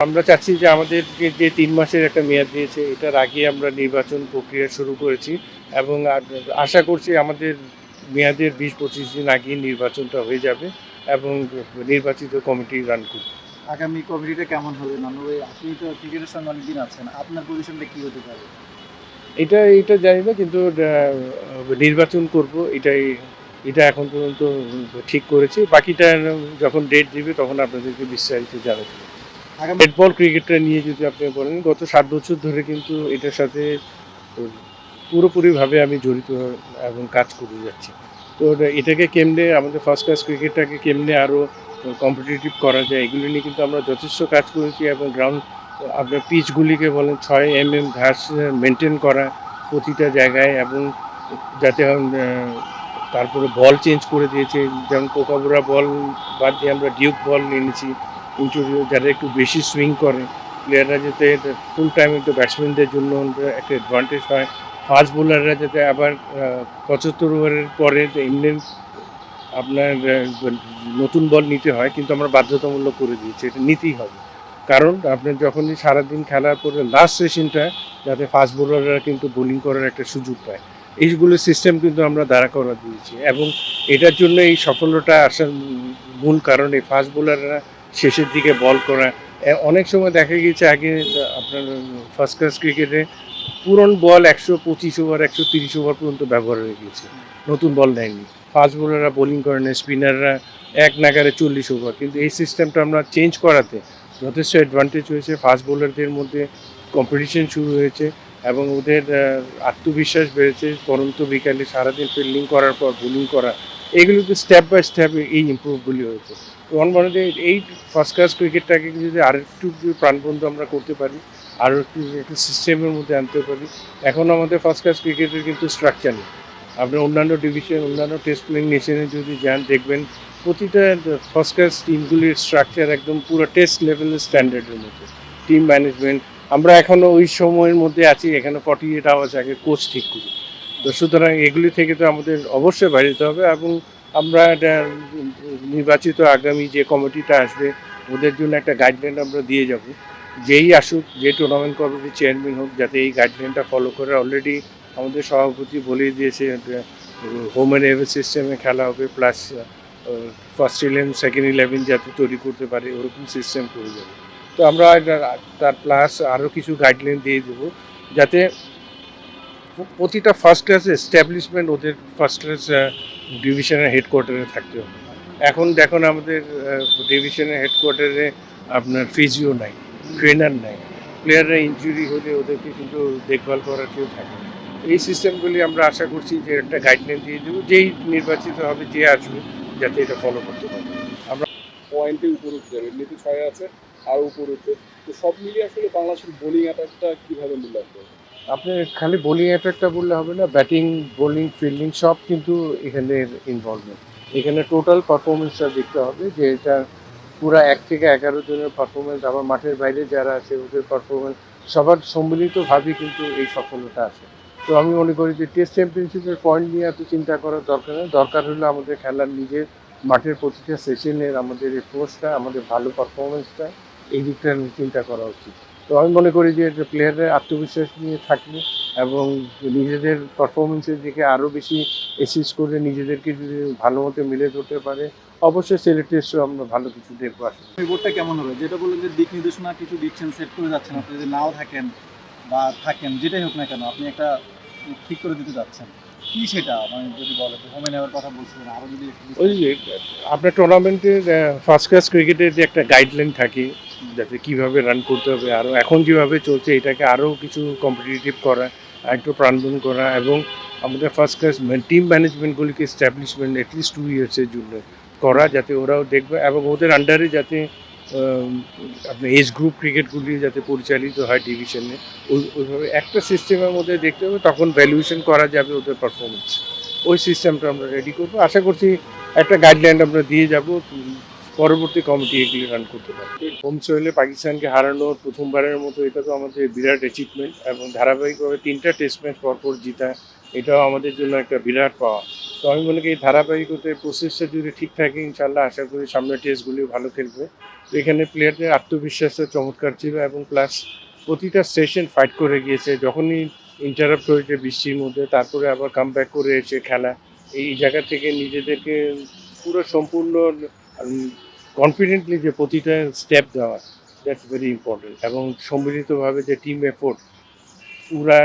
আমরা চাচ্ছি যে আমাদেরকে যে ৩ মাসের একটা মেয়াদ দিয়েছে এটার আগে আমরা নির্বাচন প্রক্রিয়া শুরু করেছি এবং আশা করছি আমাদের মেয়াদের ২০-২৫ দিন আগেই নির্বাচনটা হয়ে যাবে এবং নির্বাচিত কমিটি রান করবে। আগামী কমিটিটা কেমন হবে নানু ভাই? আপনি তো ক্রিকেটের সঙ্গে অনেকদিন আছেন, আপনার পজিশনটা কি হতে পারে? এটা জানি না, কিন্তু নির্বাচন করব এটা এখন পর্যন্ত ঠিক করেছি। বাকিটা যখন ডেট দিবে তখন আপনাদেরকে বিস্তারিত জানাবো। আগামী রেড বল ক্রিকেটটা নিয়ে যদি আপনি বলেন, গত ৭ বছর ধরে কিন্তু এটার সাথে পুরোপুরিভাবে আমি জড়িত এবং কাজ করে যাচ্ছি। তো এটাকে কেমনে আমাদের ফার্স্ট ক্লাস ক্রিকেটটাকে কেমনে আরও কম্পিটিটিভ করা যায় এগুলো নিয়ে কিন্তু আমরা যথেষ্ট কাজ করেছি এবং গ্রাউন্ড আপনার পিচগুলিকে বলেন ৬ ঘাস মেনটেন করা প্রতিটা জায়গায় এবং যাতে তারপরে বল চেঞ্জ করে দিয়েছে, যেমন কোকাবুরা বল বাদ দিয়ে আমরা ডিউক বল এনেছি ইন্ট্রোডিউস, যারা একটু বেশি সুইং করে প্লেয়াররা যাতে ফুল টাইম একটু ব্যাটসম্যানদের জন্য একটা অ্যাডভান্টেজ হয়। ফাস্ট বোলাররা যাতে আবার ৭৫ ওভারের পরে এমনি আপনার নতুন বল নিতে হয়, কিন্তু আমরা বাধ্যতামূলক করে দিয়েছি, এটা নিতেই হবে। কারণ আপনার যখনই সারাদিন খেলার পরে লাস্ট সেশনটা যাতে ফাস্ট বোলাররা কিন্তু বোলিং করার একটা সুযোগ পায়, এইগুলো সিস্টেম কিন্তু আমরা দাঁড়া করা দিয়েছি এবং এটার জন্য এই সফলতা আসার মূল কারণ এই ফাস্ট বোলাররা শেষের দিকে বল করা। অনেক সময় দেখা গিয়েছে আগে আপনার ফার্স্ট ক্লাস ক্রিকেটে পুরনো বল ১২৫ ওভার ১৩০ ওভার পর্যন্ত ব্যবহার হয়ে গিয়েছে, নতুন বল নেয়নি। ফাস্ট বোলাররা বোলিং করে না, স্পিনাররা এক নাগারে ৪০ ওভার, কিন্তু এই সিস্টেমটা আমরা চেঞ্জ করাতে যথেষ্ট অ্যাডভান্টেজ হয়েছে। ফাস্ট বোলারদের মধ্যে কম্পিটিশন শুরু হয়েছে এবং ওদের আত্মবিশ্বাস বেড়েছে। পরন্ত বিকালে সারাদিন ফিল্ডিং করার পর বোলিং করা, এগুলোতে স্টেপ বাই স্টেপ এই ইম্প্রুভগুলি হয়েছে। তো আমার মনে হয় এই ফার্স্ট ক্লাস ক্রিকেটটাকে যদি আরেকটু প্রাণবন্ত আমরা করতে পারি, আরও একটু একটা সিস্টেমের মধ্যে আনতে পারি। এখন আমাদের ফার্স্ট ক্লাস ক্রিকেটের কিন্তু স্ট্রাকচার নেই। আপনি অন্যান্য ডিভিশন, অন্যান্য টেস্ট প্লেইং নেশনে যদি যান দেখবেন প্রতিটা ফার্স্ট ক্লাস টিমগুলির স্ট্রাকচার একদম পুরো টেস্ট লেভেলের স্ট্যান্ডার্ডের মতো। টিম ম্যানেজমেন্ট আমরা এখনও ওই সময়ের মধ্যে আছি, এখানে 48 আওয়ার্স আগে কোচ ঠিক করি। তো সুতরাং এগুলি থেকে তো আমাদের অবশ্যই বাড়িতে হবে এবং আমরা এটা নির্বাচিত আগামী যে কমিটিটা আসবে ওদের জন্য একটা গাইডলাইন আমরা দিয়ে যাব। যেই আসুক, যে টুর্নামেন্ট কমিটির চেয়ারম্যান হোক, যাতে এই গাইডলাইনটা ফলো করে। অলরেডি আমাদের সভাপতি বলেই দিয়েছে হোম অ্যান্ড অ্যাওয়ে সিস্টেমে খেলা হবে, plus first eleven second eleven যাতে তৈরি করতে পারে ওরকম সিস্টেম করে যাবে। তো আমরা তার প্লাস আরও কিছু গাইডলাইন দিয়ে দেবো যাতে প্রতিটা ফার্স্ট ক্লাস এস্টাবলিশমেন্ট ওদের ফার্স্ট ক্লাস ডিভিশনের হেডকোয়ার্টারে থাকতে হবে। এখন দেখুন আমাদের ডিভিশনের হেডকোয়ার্টারে আপনার ফিজিও নাই, ট্রেনার নাই, প্লেয়াররা ইনজুরি হলে ওদেরকে কিন্তু দেখভাল করার কেউ থাকে না। এই সিস্টেমগুলি আমরা আশা করছি যে একটা গাইডলাইন দিয়ে দেবো, যেই নির্বাচিত হবে, যে আসবে, যাতে এটা ফলো করতে পারে। আমরা পয়েন্টে উপরে উঠতে যাবে, এমনিতে ৬ আছে আর উপরে উঠবে। তো সব মিলিয়ে আসলে বাংলাদেশের বোলিং অ্যাটাকটা কীভাবে মূল্যায়ন করবে? আপনি খালি বোলিং অ্যাটাকটা বললে হবে না, ব্যাটিং, বোলিং, ফিল্ডিং সব কিন্তু এখানের ইনভলভমেন্ট। এখানে টোটাল পারফরমেন্সটা দেখতে হবে যে এটা পুরো ১ থেকে ১১ জনের পারফরমেন্স, আবার মাঠের বাইরে যারা আছে ওদের পারফরমেন্স, সবার সম্মিলিতভাবেই কিন্তু এই সফলতা আসে। তো আমি মনে করি যে টেস্ট চ্যাম্পিয়নশিপের পয়েন্ট নিয়ে এত চিন্তা করার দরকার নেই। দরকার হলো আমাদের খেলার নিজের মাঠের প্রতিটা সেশনের আমাদের অ্যাপ্রোচটা, আমাদের ভালো পারফরমেন্সটা, এই দিকটা নিয়ে চিন্তা করা উচিত। তো আমি মনে করি যে প্লেয়াররা আত্মবিশ্বাস নিয়ে থাকলে এবং নিজেদের পারফরমেন্সের দিকে আরও বেশি এসিস্ট করে নিজেদেরকে যদি ভালো মতো মিলে ধরতে পারে, অবশ্যই সিলেট টেস্টেও আমরা ভালো কিছু দেখবো আসলে। বোর্ডটা কেমন হবে? যেটা বললেন যে দিক নির্দেশনা কিছু দিচ্ছেন, সেট করে যাচ্ছেন, আপনি যদি নাও থাকেন বা থাকেন, যেটাই হোক না কেন আপনি একটা ঠিক করে দিতে যাচ্ছেন, কি সেটা মানে যদি বলেন? হোম অ্যান্ড অ্যাওয়ের কথা বলছিলেন, আরও যদি ওই যে আপনার টুর্নামেন্টের ফার্স্ট ক্লাস ক্রিকেটের যে একটা গাইডলাইন থাকে যাতে কীভাবে রান করতে হবে, আরও এখন যেভাবে চলছে এটাকে আরও কিছু কম্পিটিটিভ করা, একটু প্রাণবন্ত করা এবং আমাদের ফার্স্ট ক্লাস টিম ম্যানেজমেন্টগুলিকে এস্টাবলিশমেন্ট অ্যাটলিস্ট 2 ইয়ার্সের জন্য করা, যাতে ওরাও দেখবে এবং ওদের আন্ডারে যাতে আপনার এজ গ্রুপ ক্রিকেটগুলি যাতে পরিচালিত হয় ডিভিশনে, ওইভাবে একটা সিস্টেমের মধ্যে দেখতে হবে, তখন ভ্যালুয়েশন করা যাবে ওদের পারফরমেন্স। ওই সিস্টেমটা আমরা রেডি করবো। আশা করছি একটা গাইডলাইন আমরা দিয়ে যাব, পরবর্তী কমিটি এগুলি রান করতে পারে। হোম সোয়েলে পাকিস্তানকে হারানোর প্রথমবারের মতো এটা তো আমাদের বিরাট অ্যাচিভমেন্ট এবং ধারাবাহিকভাবে 3টা টেস্ট ম্যাচ পরপর জিতা, এটাও আমাদের জন্য একটা বিরাট পাওয়া। তো আমি মনে করি এই ধারাবাহিকতার প্রসেসটা যদি ঠিক থাকে ইনশাল্লাহ আশা করি সামনের টেস্টগুলিও ভালো খেলবে তো এখানে প্লেয়ারদের আত্মবিশ্বাসটা চমৎকার ছিল এবং প্লাস প্রতিটা সেশন ফাইট করে গিয়েছে। যখনই ইন্টারাপ্ট হয়েছে বৃষ্টির মধ্যে তারপরে আবার কামব্যাক করে এসে খেলা, এই জায়গা থেকে নিজেদেরকে পুরো সম্পূর্ণ কনফিডেন্টলি যে প্রতিটা স্টেপ দেওয়া, দ্যাটস ভেরি ইম্পর্টেন্ট। এবং সম্মিলিতভাবে যে টিম এফোর্ট, পুরা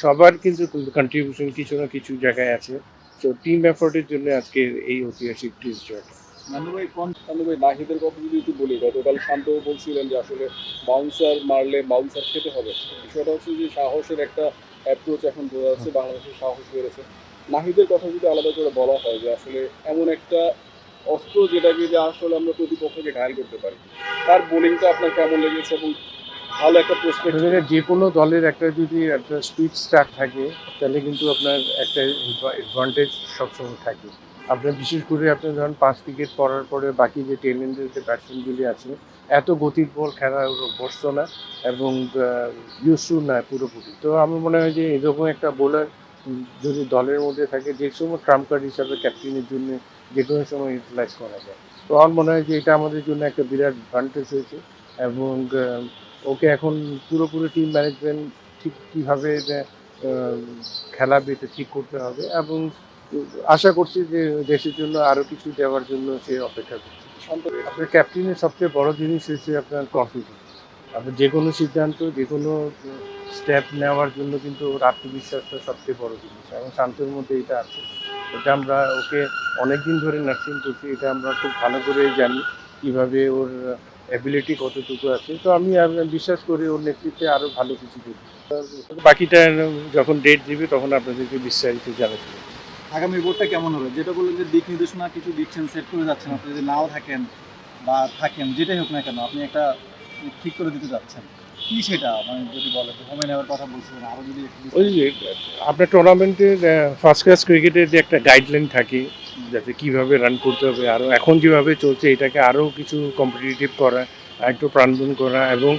সবার কিন্তু কন্ট্রিবিউশন কিছু না কিছু জায়গায় আছে। তো টিম এফোর্টের জন্য আজকের এই ঐতিহাসিক টেস্ট জয়টা। নানু ভাই কোন শান্ত ভাই, নাহিদের কথা যদি একটু বলি, গতকাল শান্ত বলছিলেন যে আসলে বাউন্সার মারলে বাউন্সার খেতে হবে। বিষয়টা হচ্ছে যে সাহসের একটা অ্যাপ্রোচ এখন বোঝা যাচ্ছে, বাংলাদেশের সাহস বেড়েছে। নাহিদের কথা যদি আলাদা করে বলা হয় যে আসলে এমন একটা অস্ত্র যেটাকে যে আসলে আমরা প্রতিপক্ষকে ঘায়াল করতে পারি, তার বোলিংটা আপনার কেমন লেগেছে এবং ভালো একটা প্রসপেক্ট? আপনাদের যে কোনো দলের একটা যদি একটা স্পিড স্টার্ট থাকে তাহলে কিন্তু আপনার একটা অ্যাডভান্টেজ সবসময় থাকে। আপনার বিশেষ করে আপনি ধরুন 5 উইকেট পড়ার পরে বাকি যে টেলেন্টের যে ব্যাটসম্যানগুলি আছে এত গতির বল খেলা অভ্যস্ত না এবং ইউজু না পুরোপুরি। তো আমার মনে হয় যে এরকম একটা বোলার যদি দলের মধ্যে থাকে, যে সময় ট্রাম্প কার্ড হিসাবে ক্যাপ্টেনের জন্য যে কোনো সময় ইউটিলাইজ করা যায়। তো আমার মনে হয় যে এটা আমাদের জন্য একটা বিরাট অ্যাডভান্টেজ হয়েছে এবং ওকে এখন পুরোপুরি টিম ম্যানেজমেন্ট ঠিক কীভাবে খেলাবে এটা ঠিক করতে হবে এবং আশা করছি যে দেশের জন্য আরও কিছু দেওয়ার জন্য সে অপেক্ষা করছে। শান্ত আপনার ক্যাপ্টেনের সবচেয়ে বড় জিনিস হচ্ছে আপনার কনফিডেন্স। আপনার যে কোনো সিদ্ধান্ত, যে কোনো স্টেপ নেওয়ার জন্য কিন্তু ওর আত্মবিশ্বাসটা সবচেয়ে বড় জিনিস এবং শান্তর মধ্যে এটা আছে। এটা আমরা ওকে অনেক দিন ধরে নার্সিং করছি, এটা আমরা খুব ভালো করে জানি কীভাবে ওর অ্যাবিলিটি কতটুকু আছে। তো আমি বিশ্বাস করি ওর নেতৃত্বে আরও ভালো কিছু দেবে। বাকিটা যখন ডেট দিবে তখন আপনাদেরকে বিস্তারিত জানাতে হবে। আগামী ভোটটা কেমন হবে? যেটা বললেন যে দিক নির্দেশনা কিছু দিচ্ছেন, সেট করে যাচ্ছেন, আপনি যদি নাও থাকেন বা থাকেন যেটাই হোক না কেন, আপনি একটা ঠিক করে দিতে যাচ্ছেন। কি সেটা মানে যদি বলেন, হোম নেওয়ার কথা বলছিলেন, আরও যদি একটু ওই যে আপনার টুর্নামেন্টের ফার্স্ট ক্লাস ক্রিকেটের যে একটা গাইডলাইন থাকে, যাতে কীভাবে রান করতে হবে, আরও এখন যেভাবে চলছে এটাকে আরও কিছু কম্পিটিটিভ করা, একটু প্রাণবন করা এবং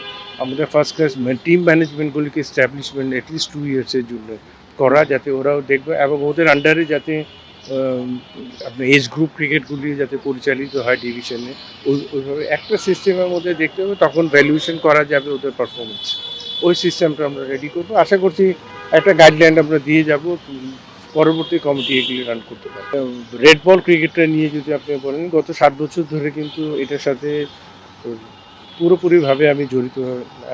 আমাদের ফার্স্ট ক্লাস টিম ম্যানেজমেন্টগুলিকে এস্টাবলিশমেন্ট অ্যাটলিস্ট 2 ইয়ার্সের জন্য করা, যাতে ওরাও দেখবে এবং ওদের আন্ডারে যাতে আপনার এজ গ্রুপ ক্রিকেটগুলি যাতে পরিচালিত হয় ডিভিশনে, ওইভাবে একটা সিস্টেমের মধ্যে দেখতে হবে, তখন ভ্যালুয়েশন করা যাবে ওদের পারফরমেন্স। ওই সিস্টেমটা আমরা রেডি করবো। আশা করছি একটা গাইডলাইন আমরা দিয়ে যাব, পরবর্তী কমিটি এগুলি রান করতে পারে। রেড বল ক্রিকেটটা নিয়ে যদি আপনি বলেন, গত 7 বছর ধরে কিন্তু এটার সাথে পুরোপুরিভাবে আমি জড়িত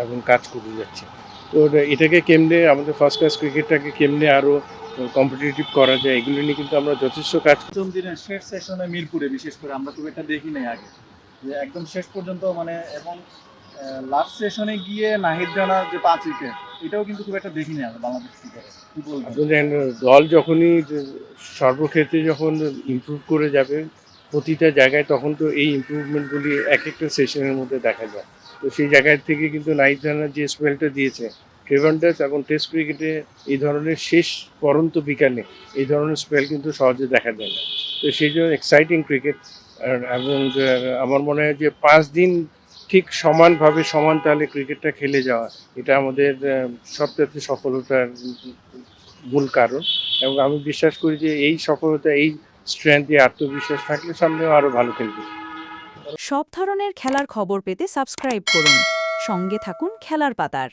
এবং কাজ করে যাচ্ছি। তো এটাকে কেমনে আমাদের ফার্স্ট ক্লাস ক্রিকেটটাকে কেমনে আরও কম্পিটিটিভ করা যায়, এগুলো নিয়ে কিন্তু আমরা যথেষ্ট কাজ। প্রথম দিনের শেষ সেশনে মিরপুরে বিশেষ করে আমরা খুব একটা দেখি নাই আগে, যে একদম শেষ পর্যন্ত মানে, এবং লাস্ট সেশনে গিয়ে নাহিদ রানার যে 5 উইকেট, এটাও কিন্তু খুব একটা দেখি নাই আমরা বাংলাদেশ ক্রিকেটে। কি বলবেন? আপনাদের দল যখনই সর্বক্ষেত্রে যখন ইমপ্রুভ করে যাবে প্রতিটা জায়গায়, তখন তো এই ইমপ্রুভমেন্টগুলি এক একটা সেশনের মধ্যে দেখা যায়। তো সেই জায়গায় থেকে কিন্তু নাহিদ রানার যে স্পেলটা দিয়েছে ট্রেভান্ডাস এবং টেস্ট ক্রিকেটে এই ধরনের শেষ পরন্ত বিকালে এই ধরনের স্পেল কিন্তু সহজে দেখা যায় না। তো সেই জন্য এক্সাইটিং ক্রিকেট। এবং আমার মনে হয় যে 5 দিন ঠিক সমানভাবে সমান তালে ক্রিকেটটা খেলে যাওয়া, এটা আমাদের সবচেয়ে সফলতার মূল কারণ। এবং আমি বিশ্বাস করি যে এই সফলতা, এই স্ট্রেংথ, এই আত্মবিশ্বাস থাকলে সামনেও আরও ভালো খেলবে। সব ধরনের খেলার খবর পেতে সাবস্ক্রাইব করুন। সঙ্গে থাকুন খেলার পাতার।